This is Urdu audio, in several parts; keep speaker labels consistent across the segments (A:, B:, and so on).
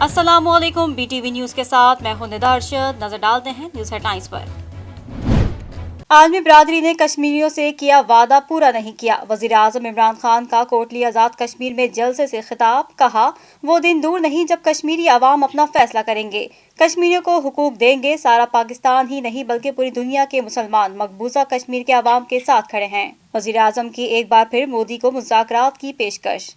A: السلام علیکم، بی ٹی وی نیوز کے ساتھ میں ہوں ندا ارشد۔ نظر ڈالتے ہیں نیوز ہیڈ لائنز پر۔ عالمی برادری نے کشمیریوں سے کیا وعدہ پورا نہیں کیا، وزیر اعظم عمران خان کا کوٹلی آزاد کشمیر میں جلسے سے خطاب، کہا وہ دن دور نہیں جب کشمیری عوام اپنا فیصلہ کریں گے، کشمیریوں کو حقوق دیں گے۔ سارا پاکستان ہی نہیں بلکہ پوری دنیا کے مسلمان مقبوضہ کشمیر کے عوام کے ساتھ کھڑے ہیں۔ وزیر اعظم کی ایک بار پھر مودی کو مذاکرات کی پیشکش۔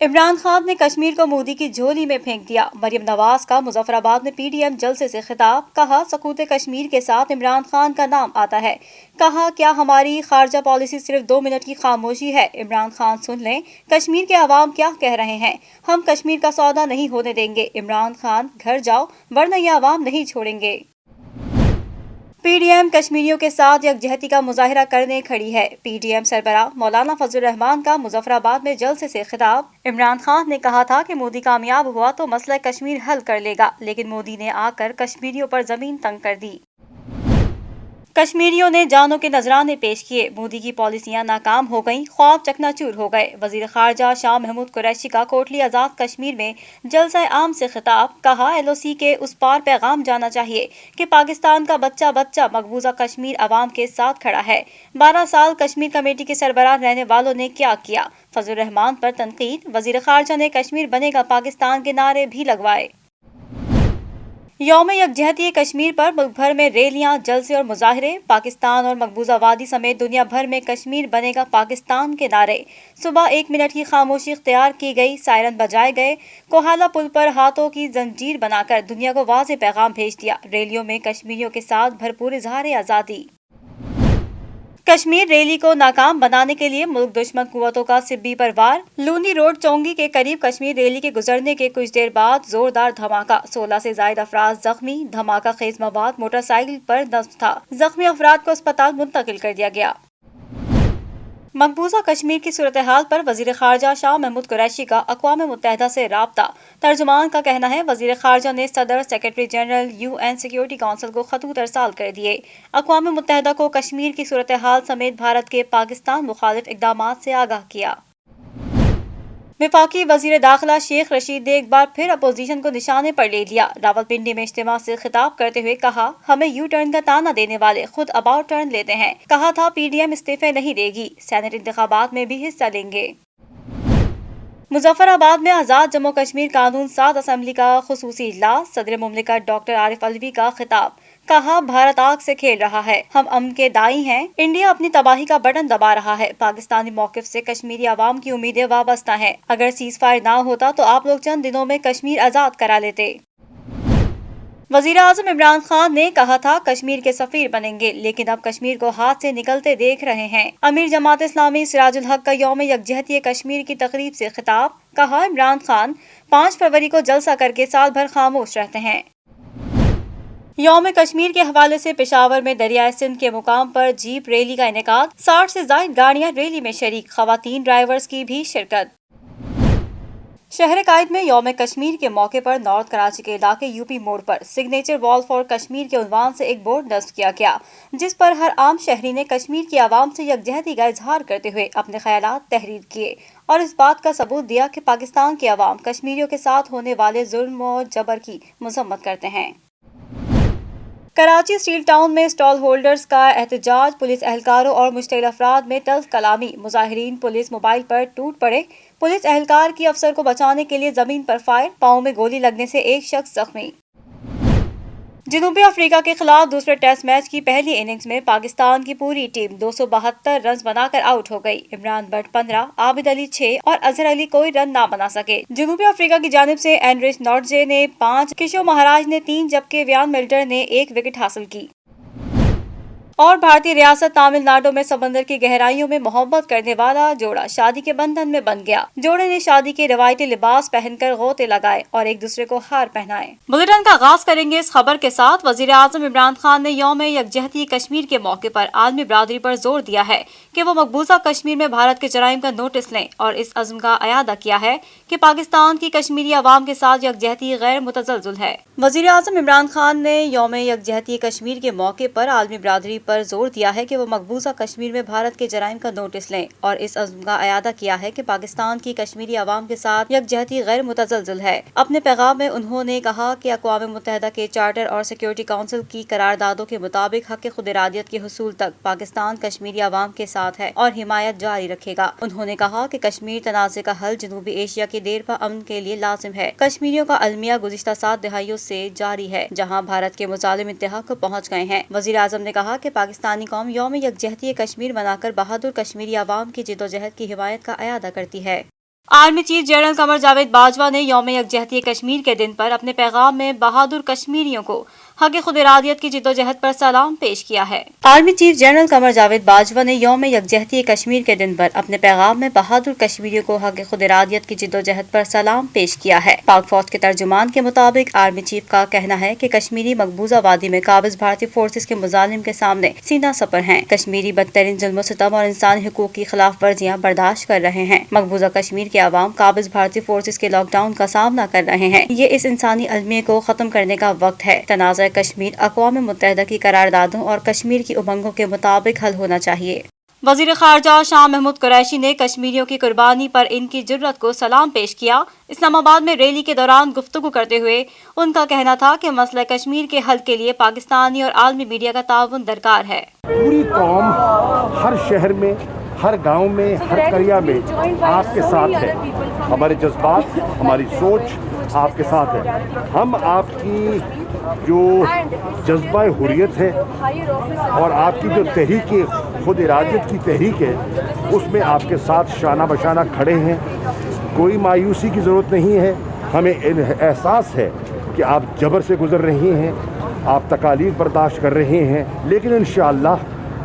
A: عمران خان نے کشمیر کو مودی کی جھولی میں پھینک دیا، مریم نواز کا مظفر آباد میں پی ڈی ایم جلسے سے خطاب، کہا سقوط کشمیر کے ساتھ عمران خان کا نام آتا ہے، کہا کیا ہماری خارجہ پالیسی صرف 2 منٹ کی خاموشی ہے؟ عمران خان سن لیں کشمیر کے عوام کیا کہہ رہے ہیں، ہم کشمیر کا سودا نہیں ہونے دیں گے۔ عمران خان گھر جاؤ ورنہ یہ عوام نہیں چھوڑیں گے۔ پی ڈی ایم کشمیریوں کے ساتھ یکجہتی کا مظاہرہ کرنے کھڑی ہے، پی ڈی ایم سربراہ مولانا فضل الرحمان کا مظفر آباد میں جلسے سے خطاب۔ عمران خان نے کہا تھا کہ مودی کامیاب ہوا تو مسئلہ کشمیر حل کر لے گا، لیکن مودی نے آ کر کشمیریوں پر زمین تنگ کر دی۔ کشمیریوں نے جانوں کے نذرانے پیش کیے، مودی کی پالیسیاں ناکام ہو گئیں، خواب چکنا چور ہو گئے۔ وزیر خارجہ شاہ محمود قریشی کا کوٹلی آزاد کشمیر میں جلسہ عام سے خطاب، کہا ایل او سی کے اس پار پیغام جانا چاہیے کہ پاکستان کا بچہ بچہ مقبوضہ کشمیر عوام کے ساتھ کھڑا ہے۔ 12 سال کشمیر کمیٹی کے سربراہ رہنے والوں نے کیا کیا؟ فضل الرحمان پر تنقید، وزیر خارجہ نے کشمیر بنے گا پاکستان کے نعرے بھی لگوائے۔ یوم یکجہتی کشمیر پر ملک بھر میں ریلیاں، جلسے اور مظاہرے، پاکستان اور مقبوضہ وادی سمیت دنیا بھر میں کشمیر بنے گا پاکستان کے نعرے۔ صبح 1 منٹ کی خاموشی اختیار کی گئی، سائرن بجائے گئے، کوہالہ پل پر ہاتھوں کی زنجیر بنا کر دنیا کو واضح پیغام بھیج دیا۔ ریلیوں میں کشمیریوں کے ساتھ بھرپور اظہار آزادی۔ کشمیر ریلی کو ناکام بنانے کے لیے ملک دشمن قوتوں کا سبی پر وار، لونی روڈ چونگی کے قریب کشمیر ریلی کے گزرنے کے کچھ دیر بعد زوردار دھماکہ، 16 سے زائد افراد زخمی، دھماکہ خیز مواد موٹر سائیکل پر نصب تھا، زخمی افراد کو اسپتال منتقل کر دیا گیا۔ مقبوضہ کشمیر کی صورتحال پر وزیر خارجہ شاہ محمود قریشی کا اقوام متحدہ سے رابطہ، ترجمان کا کہنا ہے وزیر خارجہ نے صدر، secretary general U N security council کو خطوط ارسال کر دیے، اقوام متحدہ کو کشمیر کی صورتحال سمیت بھارت کے پاکستان مخالف اقدامات سے آگاہ کیا۔ وفاقی وزیر داخلہ شیخ رشید نے ایک بار پھر اپوزیشن کو نشانے پر لے لیا، راولپنڈی میں اجتماع سے خطاب کرتے ہوئے کہا ہمیں یو ٹرن کا طعنہ دینے والے خود اباؤٹ ٹرن لیتے ہیں، کہا تھا پی ڈی ایم استعفے نہیں دے گی، سینیٹ انتخابات میں بھی حصہ لیں گے۔ مظفر آباد میں آزاد جموں کشمیر قانون ساز اسمبلی کا خصوصی اجلاس، صدر مملکت ڈاکٹر عارف علوی کا خطاب، کہا بھارت آگ سے کھیل رہا ہے، ہم امن کے دائی ہیں، انڈیا اپنی تباہی کا بٹن دبا رہا ہے، پاکستانی موقف سے کشمیری عوام کی امیدیں وابستہ ہیں، اگر سیز فائر نہ ہوتا تو آپ لوگ چند دنوں میں کشمیر آزاد کرا لیتے۔ وزیر اعظم عمران خان نے کہا تھا کشمیر کے سفیر بنیں گے، لیکن اب کشمیر کو ہاتھ سے نکلتے دیکھ رہے ہیں۔ امیر جماعت اسلامی سراج الحق کا یوم یکجہتی کشمیر کی تقریب سے خطاب، کہا عمران خان 5 فروری کو جلسہ کر کے سال بھر خاموش رہتے ہیں۔ یوم کشمیر کے حوالے سے پشاور میں دریائے سندھ کے مقام پر جیپ ریلی کا انعقاد، 60 سے زائد گاڑیاں ریلی میں شریک، خواتین ڈرائیورز کی بھی شرکت۔ شہر قائد میں یوم کشمیر کے موقع پر نارتھ کراچی کے علاقے یو پی موڑ پر سگنیچر وال فار کشمیر کے عنوان سے ایک بورڈ نصب کیا گیا، جس پر ہر عام شہری نے کشمیر کی عوام سے یکجہتی کا اظہار کرتے ہوئے اپنے خیالات تحریر کیے اور اس بات کا ثبوت دیا کہ پاکستان کے عوام کشمیریوں کے ساتھ ہونے والے ظلم و جبر کی مذمت کرتے ہیں۔ کراچی اسٹیل ٹاؤن میں اسٹال ہولڈرز کا احتجاج، پولیس اہلکاروں اور مشتعل افراد میں تلخ کلامی، مظاہرین پولیس موبائل پر ٹوٹ پڑے، پولیس اہلکار کی افسر کو بچانے کے لیے زمین پر فائر، پاؤں میں گولی لگنے سے ایک شخص زخمی۔ جنوبی افریقہ کے خلاف دوسرے ٹیسٹ میچ کی پہلی اننگز میں پاکستان کی پوری ٹیم 272 رنز بنا کر آؤٹ ہو گئی، عمران بٹ 15، عابد علی 6 اور اظہر علی کوئی رن نہ بنا سکے۔ جنوبی افریقہ کی جانب سے اینڈرس نارڈجے نے 5، کشو مہاراج نے 3 جبکہ ویان ملٹر نے 1 وکٹ حاصل کی۔ اور بھارتی ریاست تامل ناڈو میں سمندر کی گہرائیوں میں محبت کرنے والا جوڑا شادی کے بندھن میں بندھ گیا، جوڑے نے شادی کے روایتی لباس پہن کر غوطے لگائے اور ایک دوسرے کو ہار پہنائے۔ بلیٹن کا آغاز کریں گے اس خبر کے ساتھ، وزیر اعظم عمران خان نے یوم یکجہتی کشمیر کے موقع پر عالمی برادری پر زور دیا ہے کہ وہ مقبوضہ کشمیر میں بھارت کے جرائم کا نوٹس لیں اور اس عزم کا اعادہ کیا ہے کہ پاکستان کی کشمیری عوام کے ساتھ یکجہتی غیر متزلزل ہے۔ وزیر اعظم عمران خان نے یوم یکجہتی کشمیر کے موقع پر عالمی برادری پر زور دیا ہے کہ وہ مقبوضہ کشمیر میں بھارت کے جرائم کا نوٹس لیں اور اس عزم کا اعادہ کیا ہے کہ پاکستان کی کشمیری عوام کے ساتھ یکجہتی غیر متزلزل ہے۔ اپنے پیغام میں انہوں نے کہا کہ اقوام متحدہ کے چارٹر اور سیکورٹی کونسل کی قراردادوں کے مطابق حق خود ارادیت کے حصول تک پاکستان کشمیری عوام کے ساتھ ہے اور حمایت جاری رکھے گا۔ انہوں نے کہا کہ کشمیر تنازع کا حل جنوبی ایشیا کے دیر پا امن کے لیے لازم ہے۔ کشمیریوں کا المیہ گزشتہ 7 دہائیوں سے جاری ہے، جہاں بھارت کے مظالم انتہا کو پہنچ گئے ہیں۔ وزیر اعظم نے کہا کہ پاکستانی قوم یوم یکجہتی کشمیر منا کر بہادر کشمیری عوام کی جدوجہد کی حمایت کا اعادہ کرتی ہے۔ Army chief general Qamar Javed Bajwa نے یوم یکجہتی کشمیر کے دن پر اپنے پیغام میں بہادر کشمیریوں کو حق خود ارادیت کی جدوجہد پر سلام پیش کیا ہے۔ Army chief general Qamar Javed Bajwa نے یوم یکجہتی کشمیر کے دن پر اپنے پیغام میں بہادر کشمیریوں کو حق خود ارادیت کی جدوجہد پر سلام پیش کیا ہے۔ پاک فوج کے ترجمان کے مطابق آرمی چیف کا کہنا ہے کہ کشمیری مقبوضہ وادی میں قابض بھارتی فورسز کے مظالم کے سامنے سینہ سپر ہیں۔ کشمیری بدترین ظلم و ستم اور انسانی حقوق کی خلاف ورزیاں برداشت کر رہے ہیں۔ مقبوضہ کشمیر کے عوام قابض بھارتی فورسز کے لاک ڈاؤن کا سامنا کر رہے ہیں۔ یہ اس انسانی المیہ کو ختم کرنے کا وقت ہے۔ تنازع کشمیر اقوام متحدہ کی قراردادوں اور کشمیر کی امنگوں کے مطابق حل ہونا چاہیے۔ وزیر خارجہ شاہ محمود قریشی نے کشمیریوں کی قربانی پر ان کی جرأت کو سلام پیش کیا۔ اسلام آباد میں ریلی کے دوران گفتگو کرتے ہوئے ان کا کہنا تھا کہ مسئلہ کشمیر کے حل کے لیے پاکستانی اور عالمی میڈیا کا تعاون درکار ہے۔
B: پوری قوم ہر شہر میں، ہر گاؤں میں، ہر قریہ میں آپ کے ساتھ ہے۔ ہمارے جذبات، ہماری سوچ آپ کے ساتھ ہے۔ ہم آپ کی جو جذبہ حریت ہے اور آپ کی جو تحریک خود ارادیت کی تحریک ہے، اس میں آپ کے ساتھ شانہ بشانہ کھڑے ہیں۔ کوئی مایوسی کی ضرورت نہیں ہے۔ ہمیں احساس ہے کہ آپ جبر سے گزر رہے ہیں، آپ تکالیف برداشت کر رہے ہیں، لیکن انشاءاللہ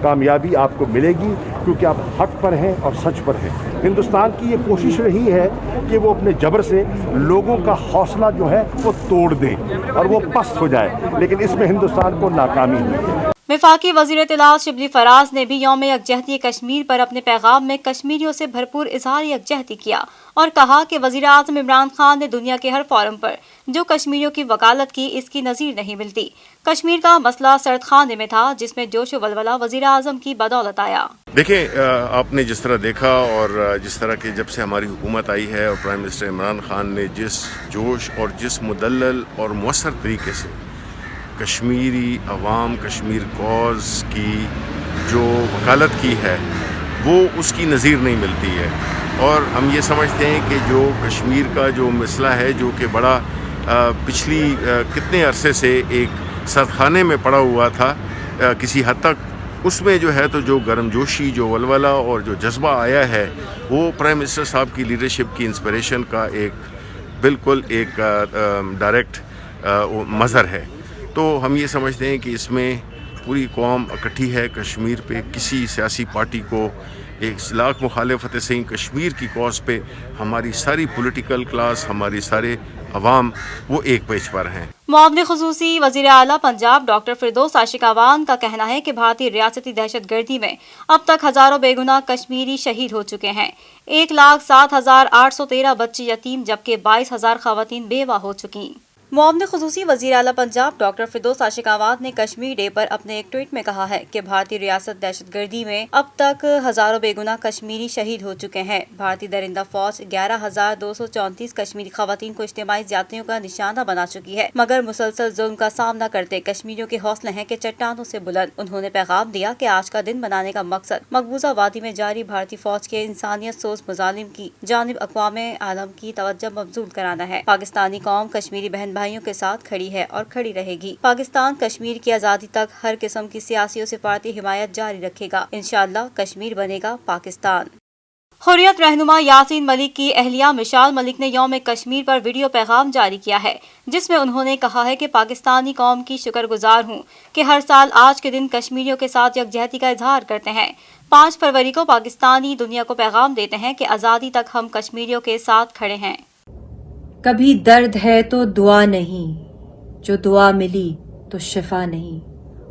B: کامیابی آپ کو ملے گی، کیونکہ آپ حق پر ہیں اور سچ پر ہیں۔ ہندوستان کی یہ کوشش رہی ہے کہ وہ اپنے جبر سے لوگوں کا حوصلہ جو ہے وہ توڑ دیں اور وہ پست ہو جائے، لیکن اس میں ہندوستان کو ناکامی ہوئی ہے۔
A: وفاقی وزیر اطلاعات شبلی فراز نے بھی یوم یکجہتی کشمیر پر اپنے پیغام میں کشمیریوں سے بھرپور اظہار یکجہتی کیا اور کہا کہ وزیر اعظم عمران خان نے دنیا کے ہر فورم پر جو کشمیریوں کی وکالت کی، اس کی نظیر نہیں ملتی۔ کشمیر کا مسئلہ سرد خانے میں تھا، جس میں جوش و ولولہ وزیر اعظم کی بدولت آیا۔
C: دیکھیں، آپ نے جس طرح دیکھا اور جس طرح کہ جب سے ہماری حکومت آئی ہے اور پرائم منسٹر عمران خان نے جس جوش اور جس مدلل اور مؤثر طریقے سے کشمیری عوام، کشمیر کوز کی جو وکالت کی ہے، وہ اس کی نظیر نہیں ملتی ہے۔ اور ہم یہ سمجھتے ہیں کہ جو کشمیر کا جو مسئلہ ہے، جو کہ بڑا پچھلی کتنے عرصے سے ایک سردخانے میں پڑا ہوا تھا کسی حد تک، اس میں جو ہے تو جو گرم جوشی، جو ولولہ اور جو جذبہ آیا ہے، وہ پرائم منسٹر صاحب کی لیڈرشپ کی انسپریشن کا ایک بالکل ایک ڈائریکٹ مظہر ہے۔ تو ہم یہ سمجھتے ہیں کہ اس میں پوری قوم اکٹھی ہے۔ کشمیر پہ کسی سیاسی پارٹی کو 1,00,000 مخالفتیں صحیح، کشمیر کی کاز پہ ہماری ساری پولیٹیکل کلاس، ہماری سارے عوام وہ ایک پیج پر ہیں۔
A: معاون خصوصی وزیر اعلیٰ پنجاب ڈاکٹر فردوس عاشق اعوان کا کہنا ہے کہ بھارتی ریاستی دہشت گردی میں اب تک ہزاروں بے گناہ کشمیری شہید ہو چکے ہیں۔ 1,07,813 بچے یتیم جبکہ 22,000 خواتین بیوہ ہو چکی۔ معاون خصوصی وزیر اعلیٰ پنجاب ڈاکٹر فردوس عاشق اعوان نے کشمیر ڈے پر اپنے ایک ٹویٹ میں کہا ہے کہ بھارتی ریاست دہشت گردی میں اب تک ہزاروں بے گناہ کشمیری شہید ہو چکے ہیں۔ بھارتی درندہ فوج 11,234 کشمیری خواتین کو اجتماعی زیادتیوں کا نشانہ بنا چکی ہے، مگر مسلسل ظلم کا سامنا کرتے کشمیریوں کے حوصلے ہیں کہ چٹانوں سے بلند۔ انہوں نے پیغام دیا کہ آج کا دن منانے کا مقصد مقبوضہ وادی میں جاری بھارتی فوج کے انسانیت سوز مظالم کی جانب اقوام عالم کی توجہ مبذول کرانا ہے۔ پاکستانی قوم کشمیری بہن بھائیوں کے ساتھ کھڑی ہے اور کھڑی رہے گی۔ پاکستان کشمیر کی آزادی تک ہر قسم کی سیاسی و سفارتی حمایت جاری رکھے گا۔ انشاءاللہ کشمیر بنے گا پاکستان۔ حریت رہنما یاسین ملک کی اہلیہ مشال ملک نے یوم کشمیر پر ویڈیو پیغام جاری کیا ہے، جس میں انہوں نے کہا ہے کہ پاکستانی قوم کی شکر گزار ہوں کہ ہر سال آج کے دن کشمیریوں کے ساتھ یکجہتی کا اظہار کرتے ہیں۔ 5 فروری کو پاکستانی دنیا کو پیغام دیتے ہیں کہ آزادی تک ہم کشمیریوں کے ساتھ کھڑے ہیں۔
D: کبھی درد ہے تو دعا نہیں، جو دعا ملی تو شفا نہیں،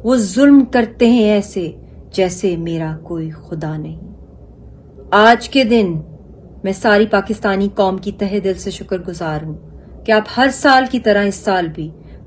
D: وہ ظلم کرتے ہیں ایسے جیسے میرا کوئی خدا نہیں۔ آج کے دن میں ساری پاکستانی قوم کی تہہ دل سے شکر گزار ہوں کہ آپ ہر سال کی طرح اس سال بھی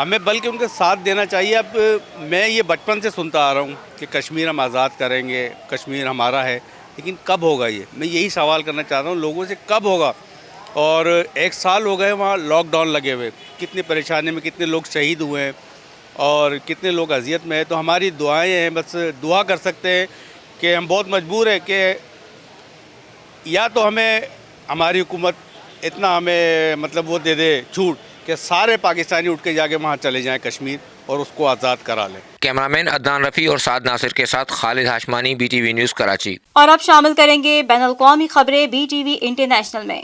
E: ہمیں بلکہ ان کے ساتھ دینا چاہیے. اب میں یہ بچپن سے سنتا آ رہا ہوں کہ کشمیر ہم آزاد کریں گے, کشمیر ہمارا ہے, لیکن کب ہوگا یہ؟ میں یہی سوال کرنا چاہتا ہوں لوگوں سے, کب ہوگا؟ اور 1 سال ہو گئے وہاں لاک ڈاؤن لگے ہوئے, کتنی پریشانی میں کتنے لوگ شہید ہوئے ہیں اور کتنے لوگ اذیت میں ہیں. تو ہماری دعائیں ہیں, بس دعا کر سکتے ہیں کہ ہم بہت مجبور ہیں کہ یا تو ہمیں ہماری حکومت اتنا ہمیں مطلب وہ دے دے چھوٹ کہ سارے پاکستانی اٹھ کے جا کے وہاں چلے جائیں کشمیر اور اس کو آزاد کرا لیں.
F: کیمرامین عدنان رفیع اور سعد ناصر کے ساتھ خالد ہاشمانی, BTV نیوز کراچی.
A: اور اب شامل کریں گے بین الاقوامی خبریں BTV انٹرنیشنل میں.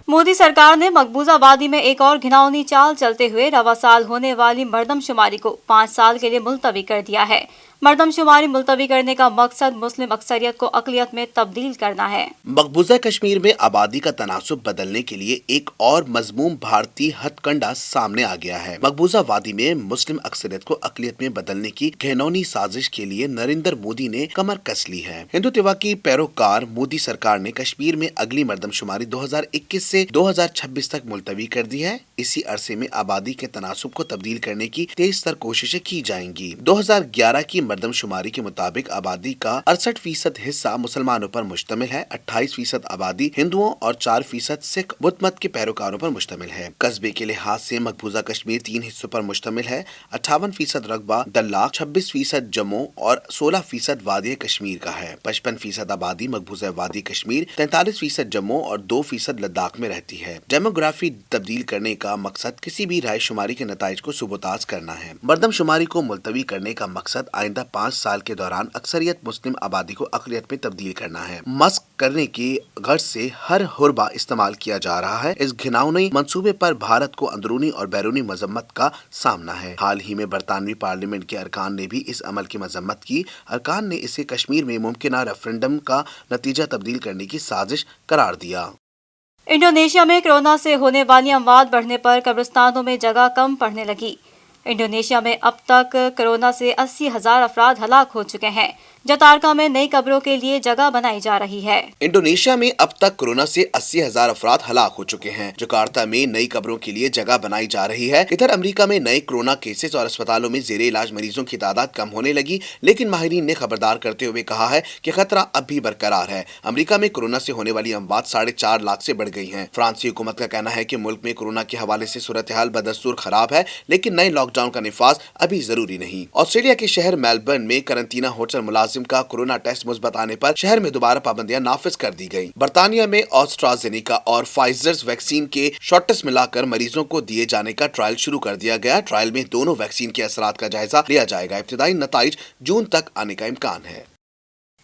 A: مودی سرکار نے مقبوضہ وادی میں ایک اور گھناؤنی چال چلتے ہوئے رواں سال ہونے والی مردم شماری کو 5 سال کے لیے ملتوی کر دیا ہے. مردم شماری ملتوی کرنے کا مقصد مسلم اکثریت کو اقلیت میں تبدیل کرنا ہے.
G: مقبوضہ کشمیر میں آبادی کا تناسب بدلنے کے لیے ایک اور مضموم بھارتی ہتھ کنڈا سامنے آ گیا ہے. مقبوضہ وادی میں مسلم اکثریت کو اقلیت میں بدلنے کی گھناؤنی سازش کے لیے نریندر مودی نے کمر کس لی ہے. ہندوتوا کی پیروکار مودی سرکار نے کشمیر میں اگلی مردم شماری 2021 سے 2026 تک ملتوی کر دی ہے. اسی عرصے میں آبادی کے تناسب کو تبدیل کرنے کی تیز تر کوششیں کی جائیں گی. 2011 کی مردم شماری کے مطابق آبادی کا 68% حصہ مسلمانوں پر مشتمل ہے, 28% آبادی ہندوؤں اور 4% سکھ بدھ مت کے پیروکاروں پر مشتمل ہے. قصبے کے لحاظ سے مقبوضہ کشمیر 3 حصوں پر مشتمل ہے. 58% رقبہ دلاک, 26% جموں اور 16% وادی کشمیر کا ہے. 55% آبادی مقبوضہ وادی کشمیر, 43% جموں اور 2% لداخ میں رہتی ہے. ڈیموگرافی تبدیل کرنے کا مقصد کسی بھی رائے شماری کے نتائج کو ثبوتاز کرنا ہے. مردم شماری کو ملتوی کرنے کا مقصد آئندہ 5 سال کے دوران اکثریت مسلم آبادی کو اقلیت میں تبدیل کرنا ہے. مسخ کرنے کی غرض سے ہر حربہ استعمال کیا جا رہا ہے. اس گھناؤنی منصوبے پر بھارت کو اندرونی اور بیرونی مذمت کا سامنا ہے. حال ہی میں برطانوی پارلیمنٹ کے ارکان نے بھی اس عمل کی مذمت کی. ارکان نے اسے کشمیر میں ممکنہ ریفرنڈم کا نتیجہ تبدیل کرنے کی سازش قرار دیا.
A: انڈونیشیا میں کورونا سے ہونے والی اموات بڑھنے پر قبرستانوں میں جگہ کم پڑنے لگی. انڈونیشیا میں اب تک کورونا سے 80,000 افراد ہلاک ہو چکے ہیں. جکارتا میں نئی قبروں کے لیے جگہ بنائی جا رہی ہے.
G: انڈونیشیا میں اب تک کورونا سے 80,000 افراد ہلاک ہو چکے ہیں. جکارتا میں نئی قبروں کے لیے جگہ بنائی جا رہی ہے. ادھر امریکہ میں نئے کورونا کیسز اور اسپتالوں میں زیر علاج مریضوں کی تعداد کم ہونے لگی, لیکن ماہرین نے خبردار کرتے ہوئے کہا ہے کہ خطرہ اب بھی برقرار ہے. امریکہ میں کورونا سے ہونے والی اموات 4.5 لاکھ سے بڑھ گئی ہیں. فرانسی حکومت کا کہنا ہے کہ ملک میں کورونا کے حوالے سے صورتحال بدستور خراب ہے, لیکن نئے لاک ڈاؤن کا نفاذ ابھی ضروری نہیں. آسٹریلیا کے شہر میلبرن میں قرنطینہ ہوٹل ملازم کا کورونا ٹیسٹ مثبت آنے پر شہر میں دوبارہ پابندیاں نافذ کر دی گئیں. برطانیہ میں آسٹرازینیکا اور فائزر ویکسین کے شاٹس ملا کر مریضوں کو دیے جانے کا ٹرائل شروع کر دیا گیا. ٹرائل میں دونوں ویکسین کے اثرات کا جائزہ لیا جائے گا. ابتدائی نتائج جون تک آنے کا امکان ہے.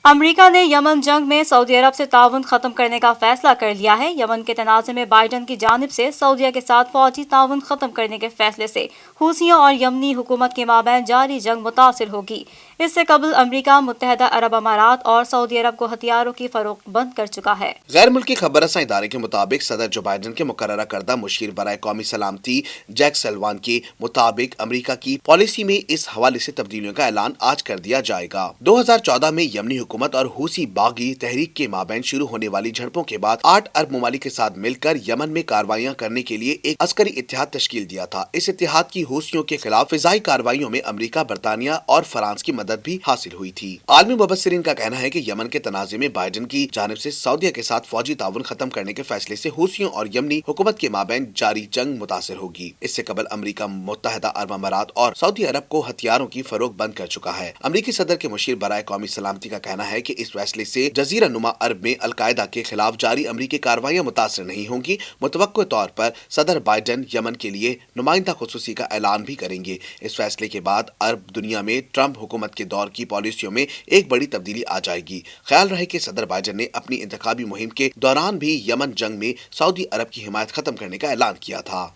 A: امریکہ نے یمن جنگ میں سعودی عرب سے تعاون ختم کرنے کا فیصلہ کر لیا ہے. یمن کے تنازع میں بائیڈن کی جانب سے سعودیہ کے ساتھ فوجی تعاون ختم کرنے کے فیصلے سے حوثیوں اور یمنی حکومت کے مابین جاری جنگ متاثر ہوگی. اس سے قبل امریکہ متحدہ عرب امارات اور سعودی عرب کو ہتھیاروں کی فروخت بند کر چکا ہے.
G: غیر ملکی خبر رساں ادارے کے مطابق صدر جو بائیڈن کے مقررہ کردہ مشیر برائے قومی سلامتی جیک سلوان کے مطابق امریکہ کی پالیسی میں اس حوالے سے تبدیلیوں کا اعلان آج کر دیا جائے گا. 2014 میں یمنی حکومت اور حوثی باغی تحریک کے مابین شروع ہونے والی جھڑپوں کے بعد 8 عرب ممالک کے ساتھ مل کر یمن میں کارروائیاں کرنے کے لیے ایک عسکری اتحاد تشکیل دیا تھا. اس اتحاد کی حوثیوں کے خلاف فضائی کارروائیوں میں امریکہ, برطانیہ اور فرانس کی مدد بھی حاصل ہوئی تھی. عالمی مبصرین کا کہنا ہے کہ یمن کے تنازع میں بائیڈن کی جانب سے سعودیہ کے ساتھ فوجی تعاون ختم کرنے کے فیصلے سے حوثیوں اور یمنی حکومت کے مابین جاری جنگ متاثر ہوگی. اس سے قبل امریکہ متحدہ عرب امارات اور سعودی عرب کو ہتھیاروں کی فروخت بند کر چکا ہے. امریکی صدر کے مشیر برائے قومی سلامتی کا کہنا ہے کہ اس فیصلے سے جزیرہ نما عرب میں القاعدہ کے خلاف جاری امریکی کارروائیاں متاثر نہیں ہوں گی. متوقع طور پر صدر بائیڈن یمن کے لیے نمائندہ خصوصی کا اعلان بھی کریں گے. اس فیصلے کے بعد عرب دنیا میں ٹرمپ حکومت کے دور کی پالیسیوں میں ایک بڑی تبدیلی آ جائے گی. خیال رہے کہ صدر بائیڈن نے اپنی انتخابی مہم کے دوران بھی یمن جنگ میں سعودی عرب کی حمایت ختم کرنے کا اعلان کیا تھا.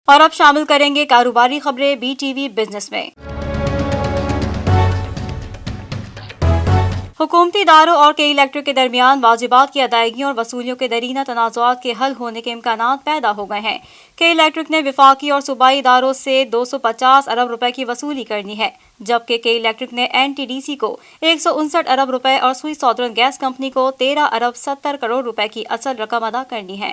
A: اور اب شامل کریں گے کاروباری خبریں BTV بزنس میں. حکومتی اداروں اور کے الیکٹرک کے درمیان واجبات کی ادائیگیوں اور وصولیوں کے درینہ تنازعات کے حل ہونے کے امکانات پیدا ہو گئے ہیں. کے الیکٹرک نے وفاقی اور صوبائی اداروں سے 250 ارب روپے کی وصولی کرنی ہے, جبکہ کے الیکٹرک نے NTDC کو 159 ارب روپے اور سوئس سادرن گیس کمپنی کو 13 ارب 70 کروڑ روپے کی اصل رقم ادا کرنی ہے.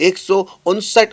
G: 159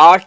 H: 8